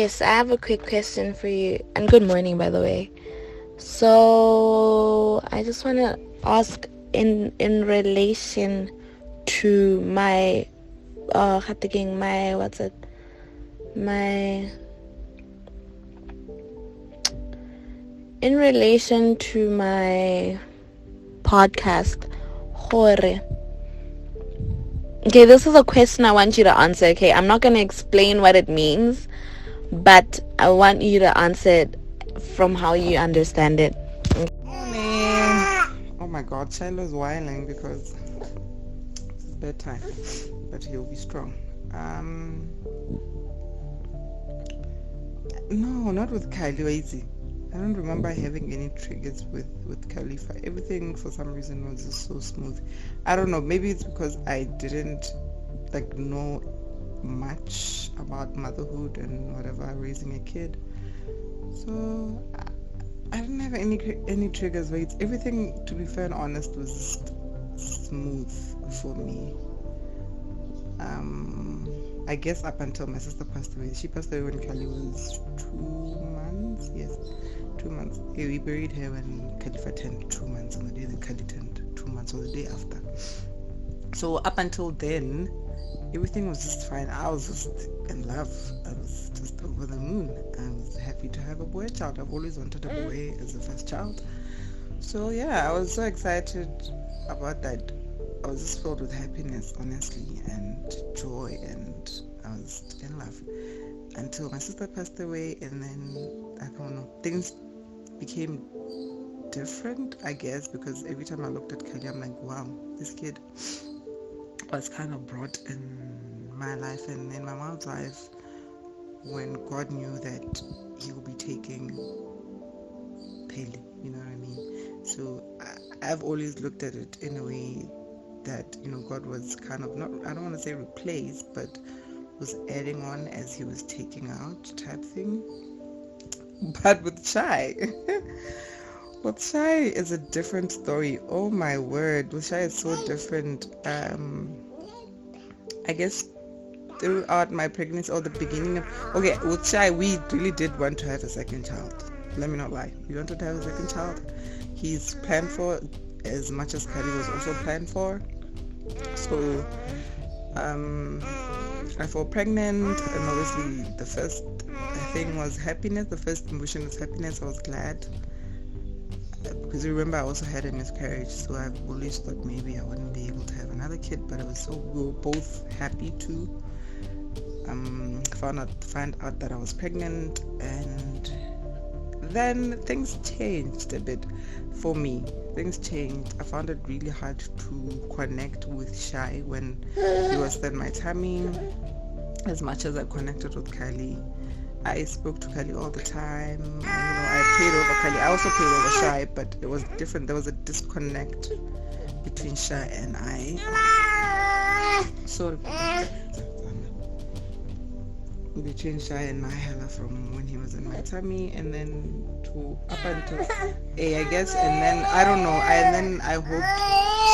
Yes, I have a quick question for you. And good morning, by the way. So, I just want to ask in relation to my thinking my what's it? My in relation to my podcast. Hore. Okay, this is a question I want you to answer. Okay, I'm not going to explain what it means, but I want you to answer it from how you understand it. Morning. Oh my god, Shiloh's whining because it's bedtime, but he'll be strong. No, not with Kylie. I don't remember having any triggers with Khalifa. Everything for some reason was just so smooth. I don't know, maybe it's because I didn't know much about motherhood and whatever, raising a kid. So I didn't have any triggers, but everything, to be fair and honest, was just smooth for me. I guess up until my sister passed away. She passed away when Kali was 2 months. Yes, 2 months. Yeah, we buried her when Khalifa turned 2 months, on the day that Kali turned 2 months, or the day after. So up until then, everything was just fine. I was just in love. I was just over the moon. I was happy to have a boy child. I've always wanted a boy as a first child. So yeah, I was so excited about that. I was just filled with happiness, honestly, and joy, and I was in love until my sister passed away, and then I don't know, things became different, I guess, because every time I looked at Kelly, I'm like, wow, this kid was kind of brought in my life and in my mom's life when God knew that he would be taking Pele, you know what I mean? So I've always looked at it in a way that, God was kind of not, I don't want to say replaced, but was adding on as he was taking out type thing. But with Shy, with Shy is a different story. Oh my word, with Shy is so different. I guess throughout my pregnancy or the beginning of, okay, with Shy, we really did want to have a second child. Let me not lie. We wanted to have a second child. He's planned for as much as Kari was also planned for. So I fell pregnant, and obviously the first thing was happiness. The first emotion was happiness. I was glad because remember I also had a miscarriage, so I've always thought maybe I wouldn't be able to have another kid, but we were both happy to find out that I was pregnant, and then things changed a bit for me. Things changed. I found it really hard to connect with Shy when he was in my tummy as much as I connected with Kylie. I spoke to Kylie all the time. I prayed over Kylie. I also prayed over Shy, but it was different. There was a disconnect between Shy and I. So between Shy and Nahala from when he was in my tummy, and then to up until A, I guess, and then I don't know. And then I hoped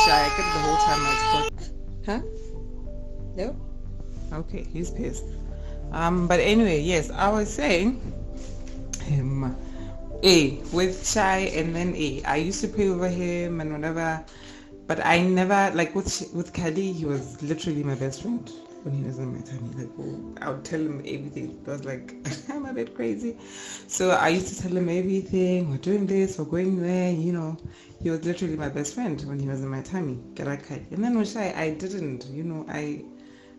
Shy. I kept the whole time I was huh? No. Okay, he's pissed. But anyway, yes, I was saying him. A with Shy, and then I used to pray over him and whatever, but I never with Kali. He was literally my best friend when he was in my tummy. I would tell him everything. It was like I'm a bit crazy, so I used to tell him everything. We're doing this, we're going there. He was literally my best friend when he was in my tummy. And then with Shy, I didn't.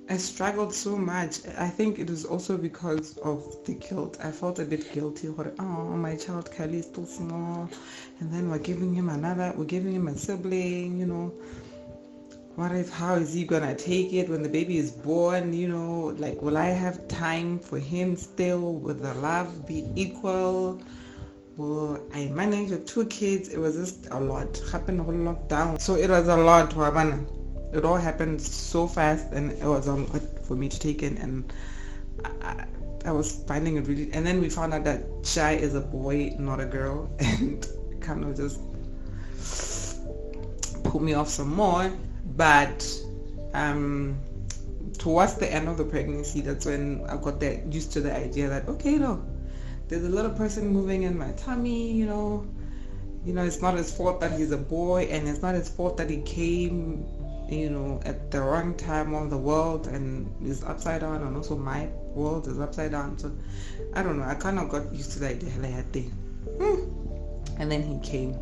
I struggled so much. I think it was also because of the guilt. I felt a bit guilty. Oh, my child Kelly is still small, and then we're giving him a sibling. How is he gonna take it when the baby is born? Will I have time for him still? Will the love be equal? Will I manage with 2 kids? It was just a lot. Happened whole lockdown, so it was a lot. It all happened so fast, and it was a lot for me to take in, and I was finding it really. And then we found out that Shy is a boy, not a girl, and it kind of just put me off some more. But towards the end of the pregnancy, that's when I got used to the idea that, okay, no, there's a little person moving in my tummy, it's not his fault that he's a boy, and it's not his fault that he came, at the wrong time of the world and is upside down, and also my world is upside down. So I don't know, I kind of got used to the idea like thing. And then he came.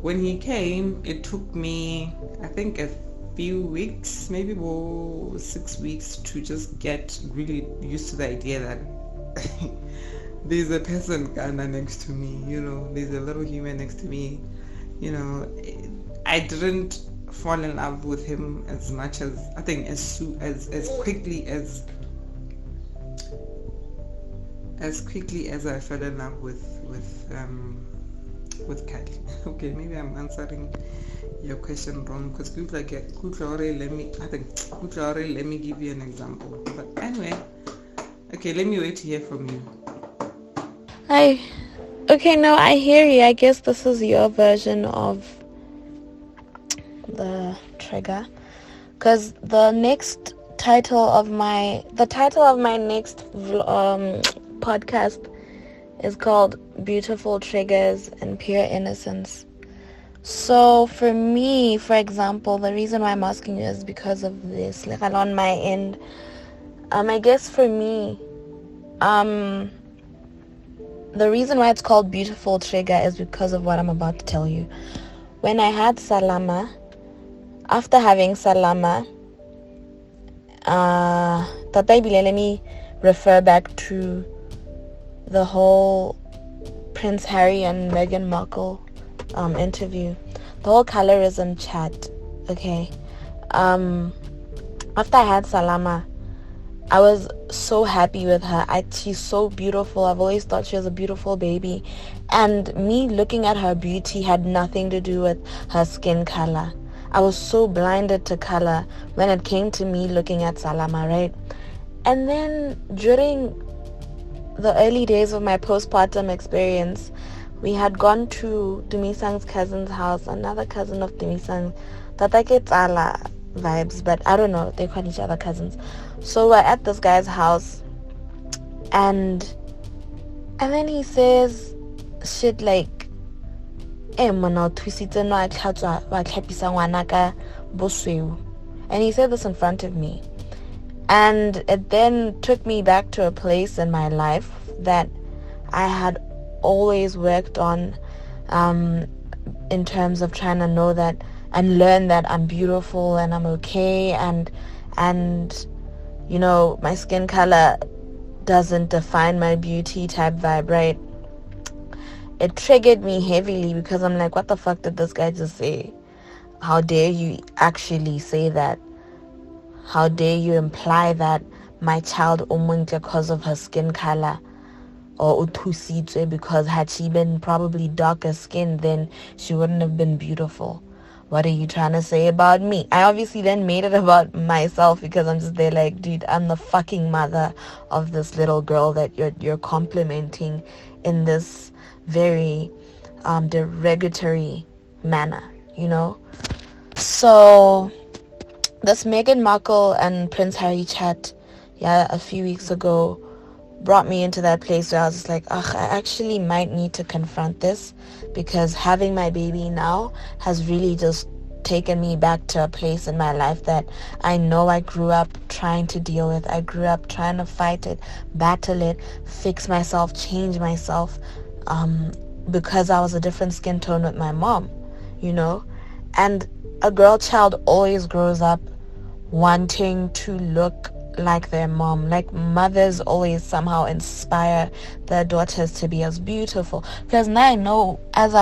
When he came, it took me, I think, a few weeks, maybe 6 weeks, to just get really used to the idea that there's a person kinda next to me, there's a little human next to me. I didn't fall in love with him as much as, I think, as quickly as I fell in love with Kylie. Okay, maybe I'm answering your question wrong, because let me give you an example. But anyway, okay, let me wait to hear from you. Okay, no, I hear you. I guess this is your version of the trigger, because the title of my next podcast is called Beautiful Triggers and Pure Innocence. So for me, for example, the reason why I'm asking you is because of this, like on my end. I guess for me, the reason why it's called Beautiful Trigger is because of what I'm about to tell you. When I had Salama, after having Salama, let me refer back to the whole Prince Harry and Meghan Markle interview, the whole colorism chat. Okay, after I had Salama, I was so happy with her. She's so beautiful. I've always thought she was a beautiful baby, and me looking at her beauty had nothing to do with her skin color. I was so blinded to color when it came to me looking at Salama, right? And then during the early days of my postpartum experience, we had gone to Dumisang's cousin's house, another cousin of Dumisang, Tatake Tsala vibes, but I don't know, they call each other cousins. So we're at this guy's house, and then he says shit like, and he said this in front of me. And it then took me back to a place in my life that I had always worked on, in terms of trying to know that and learn that I'm beautiful and I'm okay, and my skin color doesn't define my beauty type vibe, right? It triggered me heavily because I'm like, what the fuck did this guy just say? How dare you actually say that? How dare you imply that my child umuntle because of her skin color, or utusitwe because had she been probably darker skinned, then she wouldn't have been beautiful. What are you trying to say about me? I obviously then made it about myself because I'm just there like, dude, I'm the fucking mother of this little girl that you're complimenting in this very derogatory manner, So this Meghan Markle and Prince Harry chat, a few weeks ago, brought me into that place where I was just like, I actually might need to confront this, because having my baby now has really just taken me back to a place in my life that I know I grew up trying to deal with. I grew up trying to fight it, battle it, fix myself, change myself, because I was a different skin tone with my mom, and a girl child always grows up wanting to look like their mom. Like, mothers always somehow inspire their daughters to be as beautiful, because now I know, as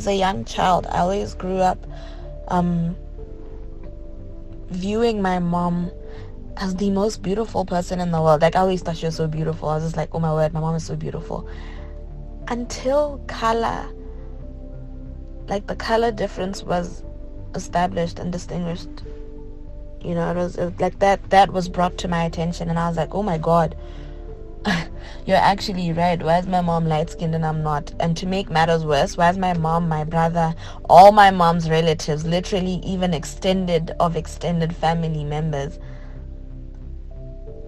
a young child, I always grew up viewing my mom as the most beautiful person in the world. Like, I always thought she was so beautiful. I was just like, oh my word, my mom is so beautiful. Until color, like the color difference was established and distinguished. It was like that was brought to my attention, and I was like, oh my god, you're actually right. Why is my mom light-skinned and I'm not? And to make matters worse, why is my mom, my brother, all my mom's relatives, literally even extended family members,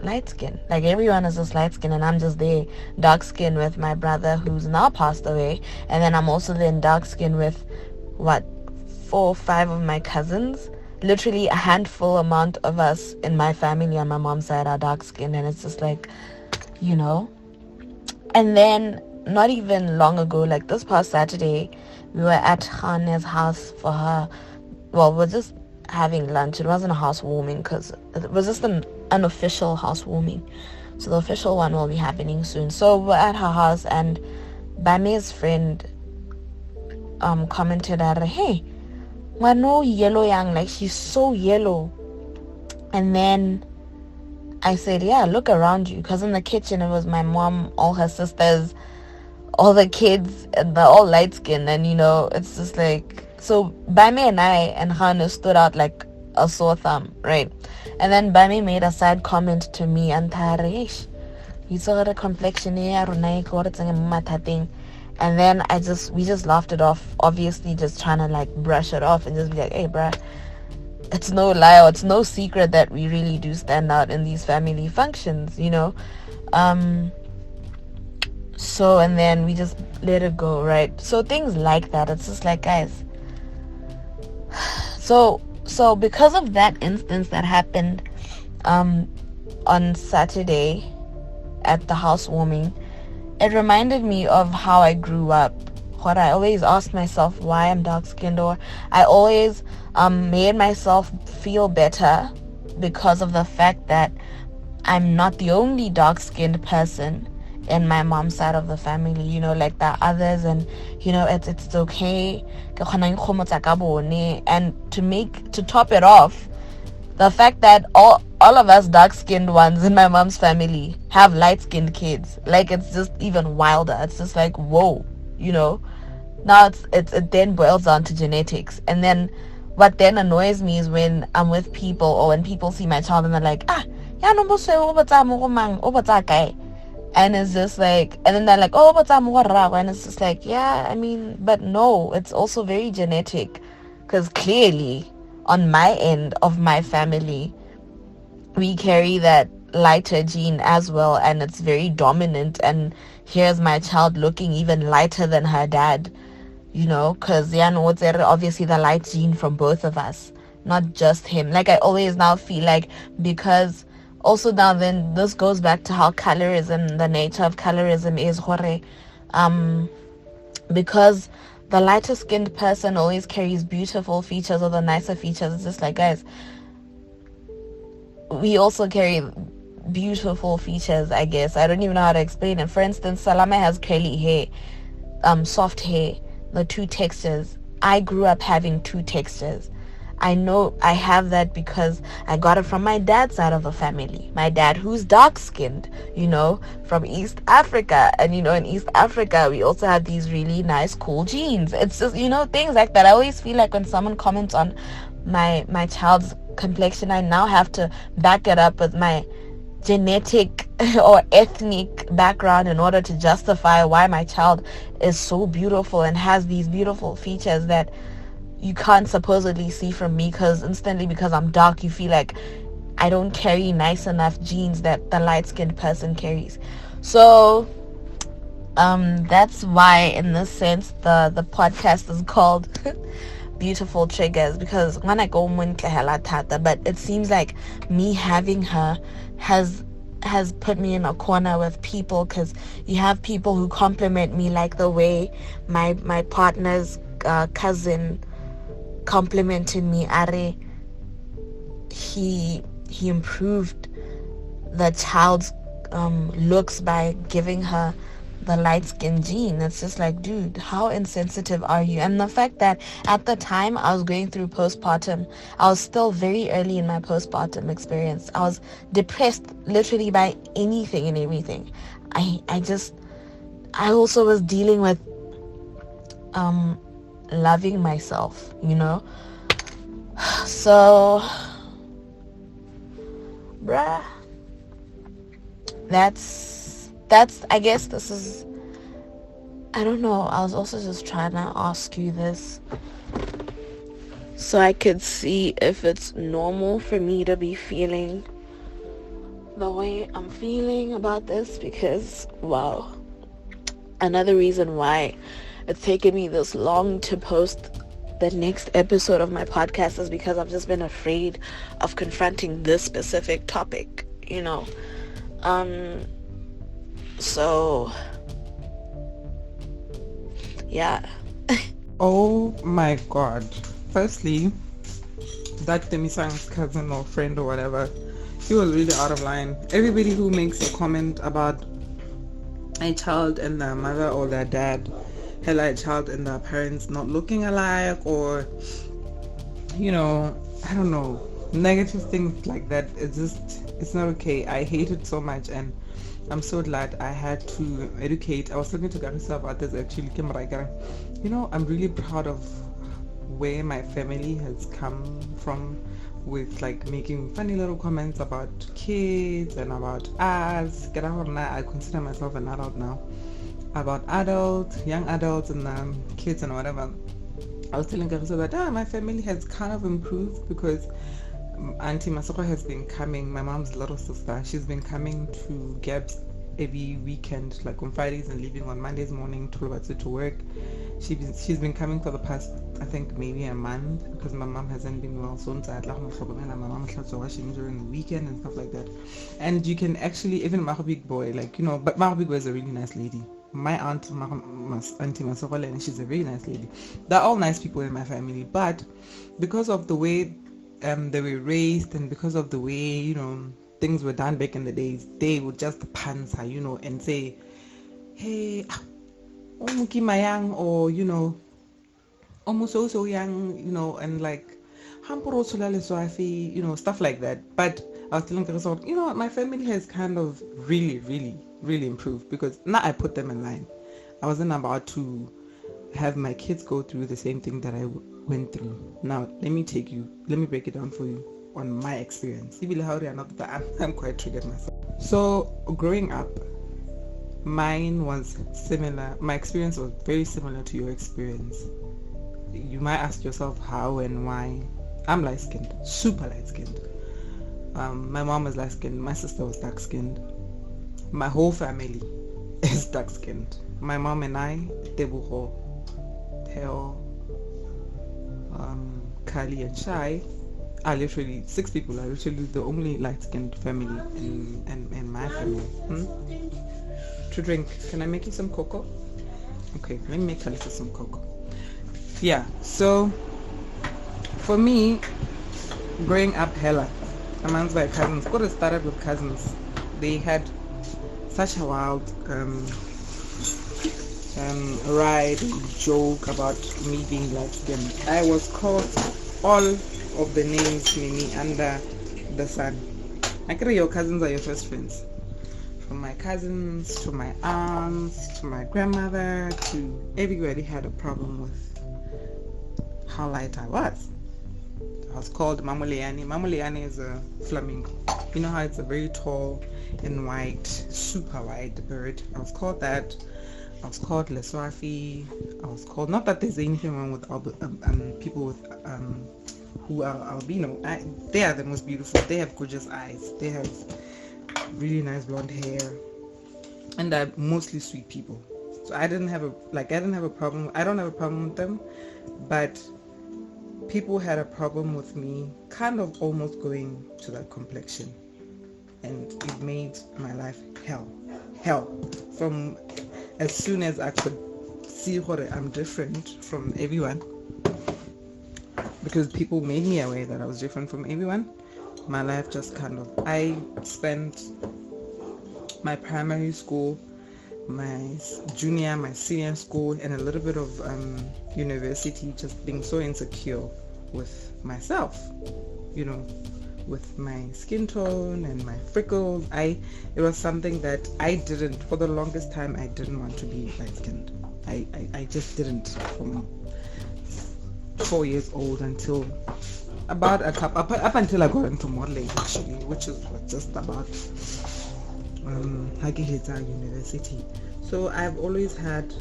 light skin. Like everyone is just light skin, and I'm just there dark skin with my brother who's now passed away, and then I'm also then dark skin with what 4 or 5 of my cousins. Literally a handful amount of us in my family on my mom's side are dark skinned, and it's just like, you know. And then not even long ago, like this past Saturday, we were at Hane's house for her. Well, we're just having lunch. It wasn't a housewarming because it was just an unofficial housewarming. So the official one will be happening soon. So we're at her house, and Bame's friend commented at her, hey, we're no yellow young, like she's so yellow. And then I said, yeah, look around you, because in the kitchen it was my mom, all her sisters, all the kids, and they're all light skinned, and you know, it's just like, so Bame and I and Hana stood out like a sore thumb, right? And then Bame made a side comment to me, and Taresh, you saw the complexion here, and then we just laughed it off, obviously just trying to like brush it off and just be like, hey bruh, it's no lie, or it's no secret that we really do stand out in these family functions, you know. So, and then we just let it go, right? So things like that, it's just like, guys, so because of that instance that happened on Saturday at the housewarming, it reminded me of how I grew up. What I always asked myself why I'm dark skinned, or I always made myself feel better because of the fact that I'm not the only dark skinned person in my mom's side of the family, you know, like the others, and you know, it's okay. And to top it off, the fact that all of us dark skinned ones in my mom's family have light skinned kids, like it's just even wilder. It's just like, whoa, you know. Now it then boils down to genetics. And then what then annoys me is when I'm with people, or when people see my child and they're like, yeah, no, and it's just like, and then they're like, oh, and it's just like, yeah, I mean, but no, it's also very genetic, because clearly on my end of my family we carry that lighter gene as well, and it's very dominant. And here's my child looking even lighter than her dad, you know, because obviously the light gene from both of us, not just him. Like I always now feel like, because also now then this goes back to how colorism, the nature of colorism is because the lighter skinned person always carries beautiful features, or the nicer features. It's just like, guys, we also carry beautiful features, I guess. I don't even know how to explain it. For instance, Salama has curly hair, soft hair, the two textures. I grew up having two textures. I know I have that because I got it from my dad's side of the family. My dad, who's dark skinned, you know, from East Africa. And, you know, in East Africa, we also have these really nice, cool genes. It's just, you know, things like that. I always feel like when someone comments on my child's complexion, I now have to back it up with my genetic or ethnic background in order to justify why my child is so beautiful and has these beautiful features that you can't supposedly see from me, because instantly, because I'm dark, you feel like I don't carry nice enough genes that the light-skinned person carries. So that's why, in this sense, the podcast is called Beautiful Triggers, because when I go but it seems like me having her has put me in a corner with people, because you have people who compliment me, like the way my partner's cousin complimented me. Are he improved the child's looks by giving her the light skin gene. It's just like, dude, how insensitive are you? And the fact that at the time I was going through postpartum, I was still very early in my postpartum experience. I was depressed literally by anything and everything. I also was dealing with loving myself, you know. So bruh, that's I guess this is, I don't know, I was also just trying to ask you this so I could see if it's normal for me to be feeling the way I'm feeling about this because, wow, another reason why it's taken me this long to post the next episode of my podcast is because I've just been afraid of confronting this specific topic, you know. So yeah. Oh my god. Firstly, that Demisang's cousin or friend or whatever, he was really out of line. Everybody who makes a comment about a child and their mother or their dad, hella a child and their parents not looking alike, or you know, I don't know, negative things like that, it's not okay. I hate it so much, and I'm so glad I had to educate. I was talking to Garissa about this actually. You know, I'm really proud of where my family has come from with like making funny little comments about kids and about us. I consider myself an adult now. About adults, young adults and kids and whatever. I was telling Garissa that my family has kind of improved because Auntie Masoko has been coming, my mom's little sister, she's been coming to Gabs every weekend, like on Fridays and leaving on Mondays morning to work. She's been coming for the past, I think, maybe a month because my mom hasn't been well. So my mom starts washing during the weekend and stuff like that. And you can actually, even Big Boy, like, you know, but Big Boy is a really nice lady. My aunt, Auntie Masoko, she's a very nice lady. They're all nice people in my family, but because of the way they were raised and because of the way, you know, things were done back in the days, they would just pants her, you know, and say, hey, Omuki Mayang, or, you know, almost so young, you know, and like, you know, stuff like that. But I was telling Karisol, you know what, my family has kind of really improved because now I put them in line. I wasn't about to have my kids go through the same thing that I went through. Now, let me break it down for you on my experience. I'm quite triggered myself. So, growing up, mine was similar. My experience was very similar to your experience. You might ask yourself how and why. I'm light-skinned, super light-skinned. My mom was light-skinned. My sister was dark-skinned. My whole family is dark-skinned. My mom and I, Debuho, Teo, Kali and Shai are literally 6 people. Are literally the only light-skinned family in my family. To drink, can I make you some cocoa? Okay, let me make Khalifa some cocoa. Yeah, so for me, growing up hella amongst my cousins, got to start with cousins. They had such a wild ride joke about me being light-skinned. I was called all of the names Mimi under the sun. I think your cousins are your first friends. From my cousins to my aunts to my grandmother to everybody had a problem with how light I was. I was called Mamuleani. Mamuleani is a flamingo. You know how it's a very tall and white, super white bird. I was called that. I was called Leswafi. I was called, not that there's anything wrong with people with who are albino. They are the most beautiful. They have gorgeous eyes. They have really nice blonde hair, and they're mostly sweet people. So I don't have a problem. I don't have a problem with them, but people had a problem with me kind of almost going to that complexion, and it made my life hell from as soon as I could see what I'm different from everyone, because people made me aware that I was different from everyone. My life just kind of, I spent my primary school, my junior, my senior school, and a little bit of university just being so insecure with myself, you know, with my skin tone and my freckles. It was something that I didn't, for the longest time, I didn't want to be light-skinned. I just didn't, from 4 years old until about up until I got into modeling, actually, which is just about Hagihita University. So I've always had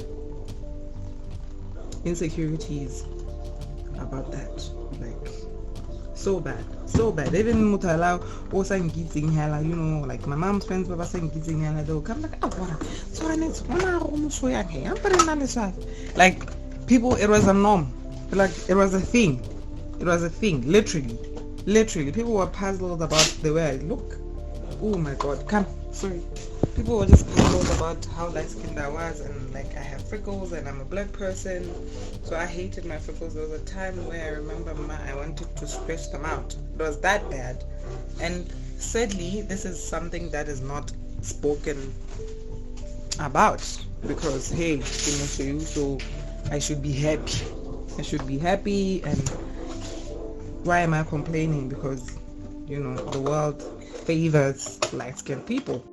insecurities about that, like so bad. Even Mutala or sang gizing hella, you know, like my mom's friends were saying gizing hella, they'll come like, oh, what? So I need to like people, it was a norm. Like it was a thing. It was a thing, literally. People were puzzled about the way I look. Oh my god, come, sorry. People were just puzzled about how light skinned I was, and like I have freckles and I'm a black person, so I hated my freckles. There was a time where I remember I wanted to stretch them out. It was that bad. And sadly, this is something that is not spoken about, because hey, so I should be happy. And why am I complaining? Because the world favors light-skinned people.